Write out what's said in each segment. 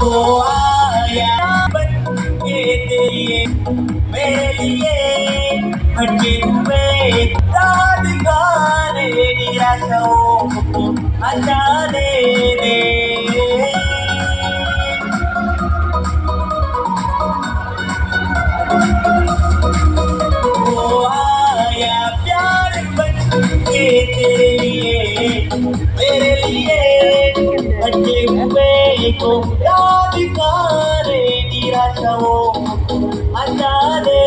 वो आया बन के तेरे मेरे लिए भटके हुए राधिकारे निराशाओं को हटा दे। वो आया प्यार बन के तेरे लिए मेरे लिए भटके हुए को राधिकारे निराशाओं को हटा दे।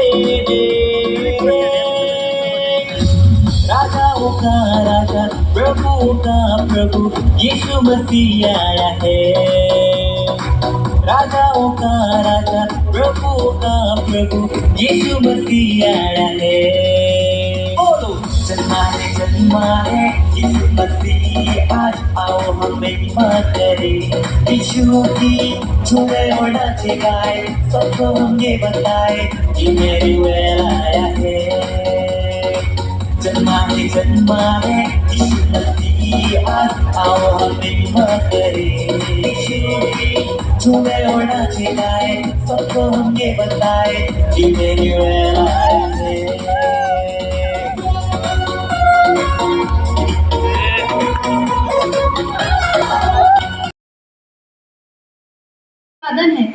राजाओं का राजा प्रभु का प्रभु यीशु मसीह आया है। राजाओं का राजा प्रभु का प्रभु यीशु मसीह आया है। बोलो जन्मा है यीशु मसीह आज आओ हम महिमा करें। यीशु की झूमे और नाचे गाए सबको हम ये बताए इमैनुएल आया है। जन्मा है यीशु मसीह आज आओ हम महिमा करें। यीशु की झूमे और नाचे गाए सबको हम ये बताए इमैनुएल आया है। साधन है।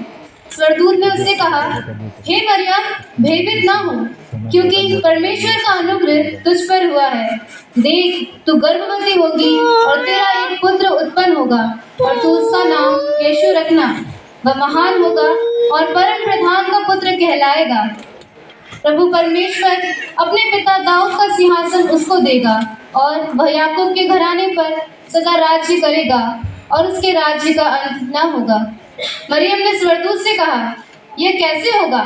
स्वर्गदूत ने उससे कहा, हे मरियम, भयभीत ना हो, क्योंकि परमेश्वर का अनुग्रह तुझ पर हुआ है। देख, तू गर्भवती होगी और तेरा एक पुत्र उत्पन्न होगा और तू उसका नाम यीशु रखना। वह महान होगा और परम प्रधान का पुत्र कहलाएगा। प्रभु परमेश्वर अपने पिता दाऊद का सिंहासन उसको देगा और वह याकूब के घराने पर सदा राज्य करेगा और उसके राज्य का अंत न होगा। मरियम ने स्वर्गदूत से कहा, यह कैसे होगा?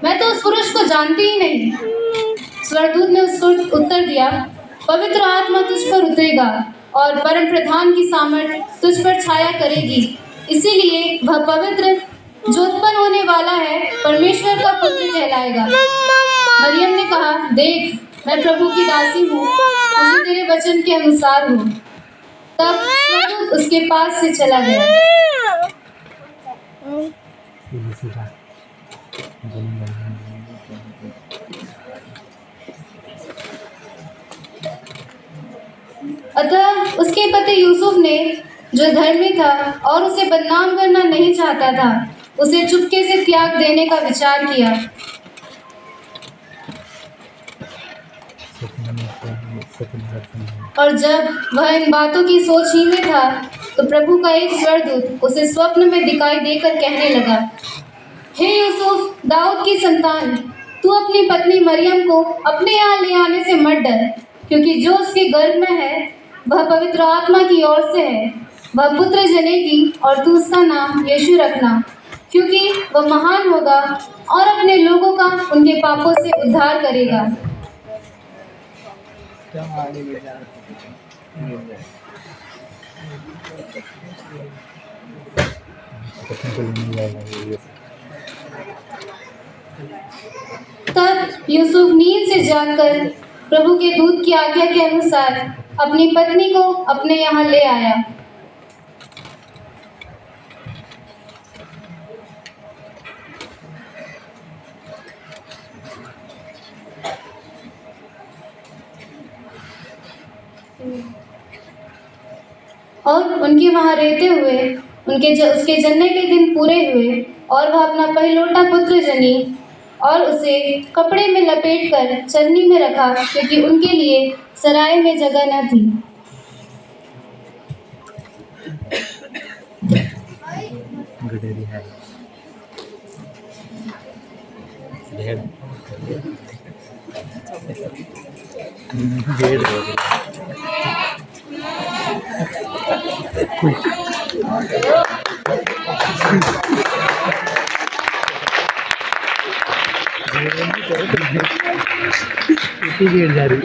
मैं तो उस पुरुष को जानती ही नहीं। स्वर्गदूत ने उसको उत्तर दिया, पवित्र आत्मा तुझ पर उतरेगा और परम प्रधान की सामर्थ तुझ पर छाया करेगी। इसीलिए वह पवित्र जो उत्पन्न होने वाला है परमेश्वर का पुत्र कहलाएगा। मरियम ने कहा, देख, मैं प्रभु की दासी हूँ, मुझे तेरे वचन के अनुसार हो। तब स्वर्गदूत उसके पास से चला गया। अतः उसके पति यूसुफ ने, जो धर्मी था और उसे बदनाम करना नहीं चाहता था, उसे चुपके से त्याग देने का विचार किया। और जब वह इन बातों की सोच ही में था तो प्रभु का एक स्वर्गदूत उसे स्वप्न में दिखाई देकर कहने लगा, हे यूसुफ, दाऊद की संतान, तू अपनी पत्नी मरियम को अपने यहाँ ले आने से मत डर, क्योंकि जो उसके गर्भ में है वह पवित्र आत्मा की ओर से है। वह पुत्र जनेगी और तू उसका नाम यीशु रखना, क्योंकि वह महान होगा और अपने लोगों का उनके पापों से उद्धार करेगा। तब यूसुफ नींद से जागकर प्रभु के दूत की आज्ञा के अनुसार अपनी पत्नी को अपने यहाँ ले आया। और उनके वहाँ रहते हुए उसके जन्म के दिन पूरे हुए और वह अपना पहलौठा पुत्र जनी और उसे कपड़े में लपेटकर चरनी में रखा, क्योंकि उनके लिए सराय में जगह न थी। भेड़ जा रही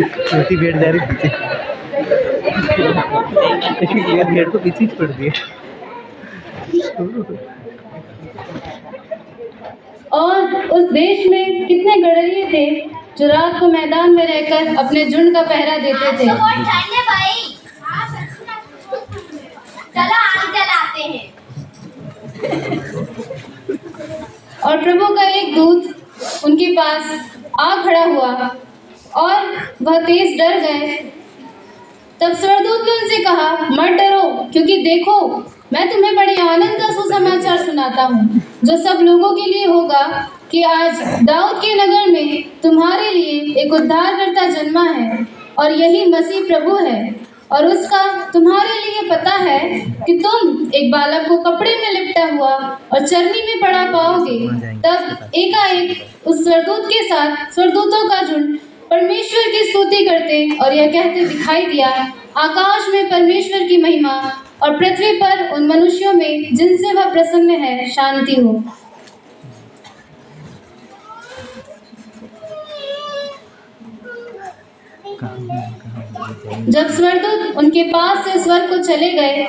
भेड़ तो पीछे पड़ गई। और उस देश में कितने गड़रिये थे जो रात को मैदान में रहकर अपने झुंड का पहरा देते थे। चलो आग जलाते हैं। और प्रभु का एक दूत उनके पास आ खड़ा हुआ और वह तेज डर गए। तब स्वर्गदूत ने उनसे कहा, मत डरो, क्योंकि देखो मैं तुम्हें बड़े आनंद का सुसमाचार सुनाता हूँ, जो सब लोगों के लिए होगा कि आज दाऊद के नगर में तुम्हारे लिए एक उद्धारकर्ता जन्मा है, और यही मसीह प्रभु है। और उसका तुम्हारे लिए पता है कि तुम एक बालक को कपड़े में लिपटा हुआ और चरनी में पड़ा पाओगे। तब एकाएक उस स्वर्गदूत के साथ स्वर्गदूतों का झुंड परमेश्वर की स्तुति करते और यह कहते दिखाई दिया, आकाश में परमेश्वर की महिमा और पृथ्वी पर उन मनुष्यों में जिनसे वह प्रसन्न है शांति हो। जब स्वर्गदूत उनके पास से स्वर्ग को चले गए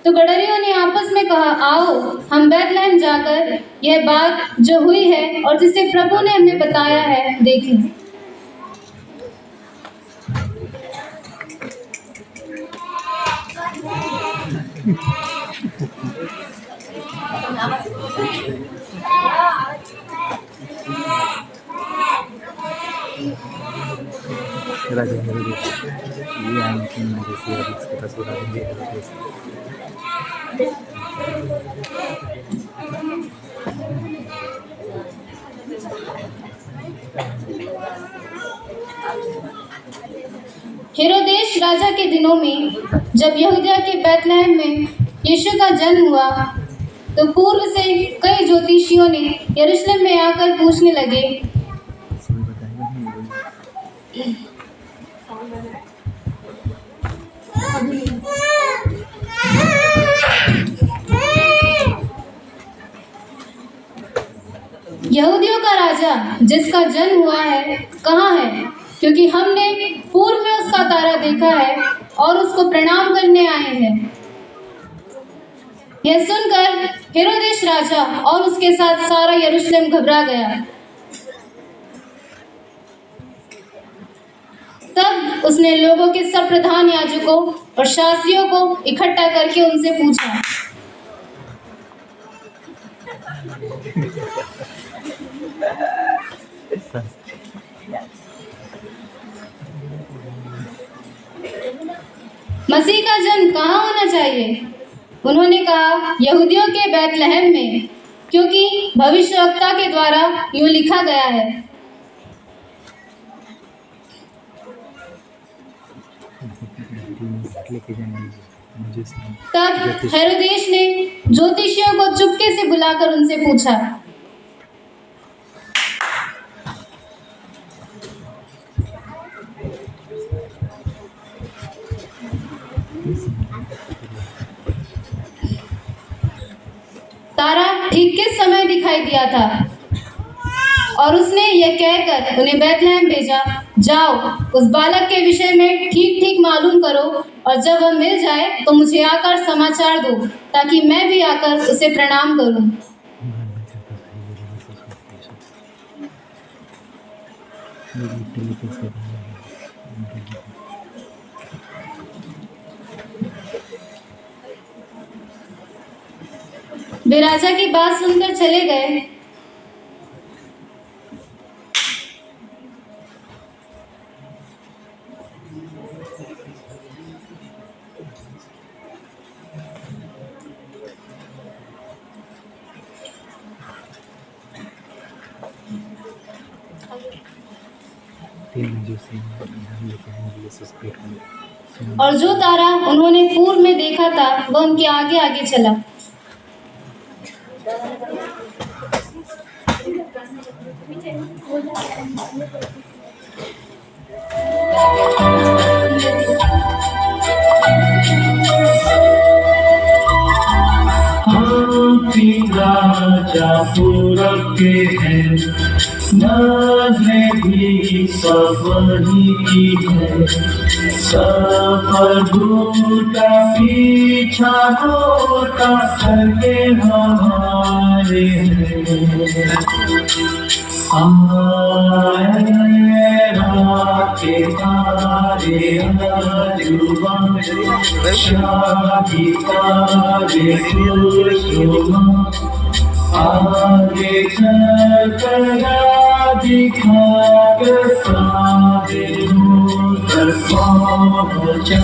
तो गडरियों ने आपस में कहा, आओ हम बैतलहम जाकर यह बात जो हुई है और जिसे प्रभु ने हमें बताया है देखें। हेरोदेश राजा के दिनों में जब यहूदिया के बैतलहम में यीशु का जन्म हुआ तो पूर्व से कई ज्योतिषियों ने यरूशलेम में आकर पूछने लगे, यहूदियों का राजा जिसका जन्म हुआ है कहाँ है? क्योंकि हमने पूर्व में उसका तारा देखा है और उसको प्रणाम करने आए हैं। यह सुनकर हेरोदेश राजा और उसके साथ सारा यरूशलेम घबरा गया। तब उसने लोगों के सब प्रधान याजकों और शास्त्रियों को इकट्ठा करके उनसे पूछा, मसीह का जन्म कहाँ होना चाहिए? उन्होंने कहा, यहूदियों के बैतलहम में, क्योंकि भविष्यवक्ता के द्वारा यूं लिखा गया है, तब हेरोदेश ने ज्योतिषियों को चुपके से बुलाकर उनसे पूछा, तारा ठीक किस समय दिखाई दिया था? और उसने यह कहकर उन्हें बैतलहम भेजा, जाओ उस बालक के विषय में ठीक ठीक मालूम करो और जब वह मिल जाए तो मुझे आकर समाचार दो ताकि मैं भी आकर उसे प्रणाम करूं। वे राजा की बात सुनकर चले गए। और जो तारा उन्होंने पूर्व में देखा था वह उनके आगे आगे चला। राजा पूरब के हैं, नजरें भी सब वही की है, सब झूठा पीछा होता करके हमारे हैं। के तारे जुबान शादी तारे आगे चलकर दिखाकर सारे तक पहुँचा।